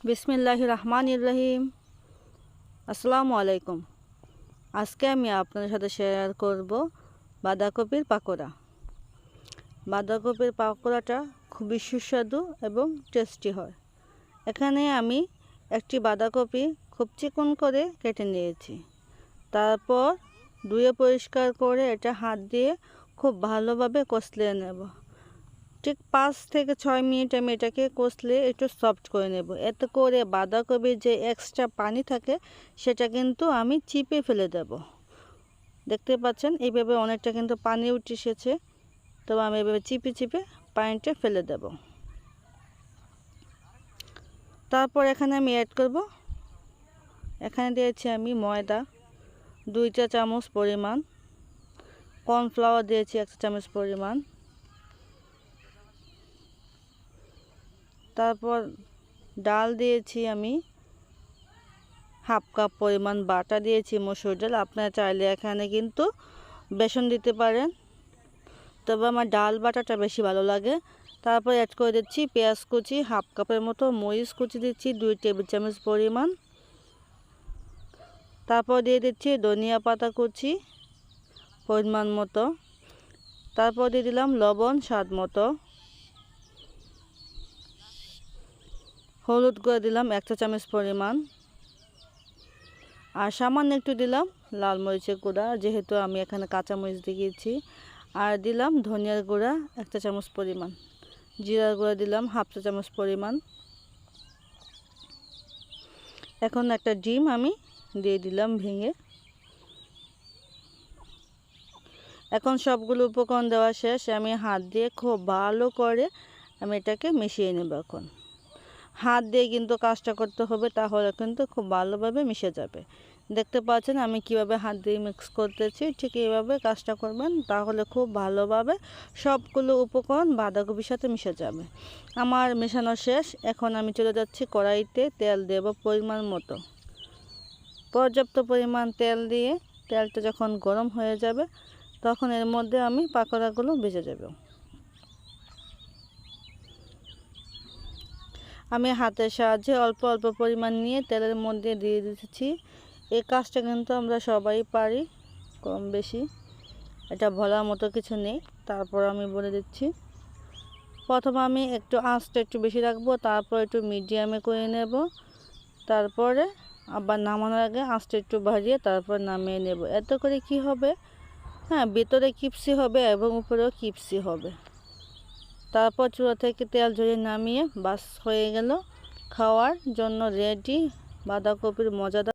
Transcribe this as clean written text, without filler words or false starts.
বিসমিল্লাহির রহমানির রহিম। আসসালামু আলাইকুম। আজকে আমি আপনাদের সাথে শেয়ার করব বাঁধাকপির পাকোড়া। বাঁধাকপির পাকোড়াটা খুবই সুস্বাদু এবং টেস্টি হয়। এখানে আমি একটি বাঁধাকপি খুব চিকন করে কেটে নিয়েছি। তারপর ধুয়ে পরিষ্কার করে এটা হাত দিয়ে খুব ভালোভাবে কষলে নেব। ঠিক 5 থেকে 6 মিনিট আমি এটাকে কষলে একটু সফট করে নেব। এতে করে বাঁধাকপির যে এক্সট্রা পানি থাকে সেটা কিন্তু আমি চিপে ফেলে দেব। দেখতে পাচ্ছেন এইভাবে অনেকটা কিন্তু পানি উঠে এসেছে। তবে আমি এভাবে চিপে চিপে পানিটা ফেলে দেব। তারপর এখানে আমি অ্যাড করব, এখানে দিয়েছি আমি ময়দা 2 চা চামচ পরিমাণ, কর্নফ্লাওয়ার দিয়েছি 1 চা চামচ পরিমাণ, তারপর ডাল দিয়েছি আমি হাফ কাপ পরিমাণ, বাটা দিয়েছি মসুর ডাল। আপনারা চাইলে এখানে কিন্তু বেসন দিতে পারেন, তবে আমার ডাল বাটাটা বেশি ভালো লাগে। তারপর অ্যাড করে দিচ্ছি পেঁয়াজ কুচি হাফ কাপের মতো, মরিচ কুচি দিচ্ছি 2 টেবিল চামচ পরিমাণ, তারপর দিয়ে দিচ্ছি ধনিয়া পাতা কুচি পরিমাণ মতো, তারপর দিয়ে দিলাম লবণ স্বাদ মতো, হলুদ গুঁড়া দিলাম 1 চা চামচ পরিমাণ, আর সামান্য একটু দিলাম লাল মরিচের গুঁড়া, যেহেতু আমি এখানে কাঁচা মরিচ দিয়েছি। আর দিলাম ধনিয়ার গুঁড়া 1 চা চামচ পরিমাণ, জিরার গুঁড়া দিলাম হাফ চা চামচ পরিমাণ। এখন একটা ডিম আমি দিয়ে দিলাম ভেঙে। এখন সবগুলো উপকরণ দেওয়া শেষ। আমি হাত দিয়ে খুব ভালো করে আমি এটাকে মিশিয়ে নেব। এখন হাত দিয়ে কিন্তু কাজটা করতে হবে, তাহলে কিন্তু খুব ভালোভাবে মিশে যাবে। দেখতে পাচ্ছেন আমি কিভাবে হাত দিয়ে মিক্স করতেছি, ঠিক এইভাবে কাজটা করবেন, তাহলে খুব ভালোভাবে সবগুলো উপকরণ বাঁধাকপির সাথে মিশে যাবে। আমার মেশানো শেষ। এখন আমি চলে যাচ্ছি কড়াইতে তেল দেব পরিমাণ মতো। পর্যাপ্ত পরিমাণ তেল দিয়ে তেলটা যখন গরম হয়ে যাবে তখন এর মধ্যে আমি পাকোড়াগুলো ভেজে দেব। আমি হাতের সাহায্যে অল্প অল্প পরিমাণ নিয়ে তেলের মধ্যে দিয়ে দিচ্ছি। এই কাজটা কিন্তু আমরা সবাই পারি কম বেশি, এটা বলার মতো কিছু নেই। তারপর আমি বলে দিচ্ছি, প্রথমে আমি একটু আঁচটা একটু বেশি রাখবো, তারপর একটু মিডিয়ামে করে নেব, তারপরে আবার নামানোর আগে আঁচটা একটু বাড়িয়ে তারপর নামিয়ে নেব। এতে করে কি হবে, ভিতরে ক্রিস্পি হবে এবং উপরেও ক্রিস্পি হবে। তারপর চুলা থেকে তেল ঝরিয়ে নামিয়ে বাস হয়ে গেল খাওয়ার জন্য রেডি বাঁধাকপির মজাদার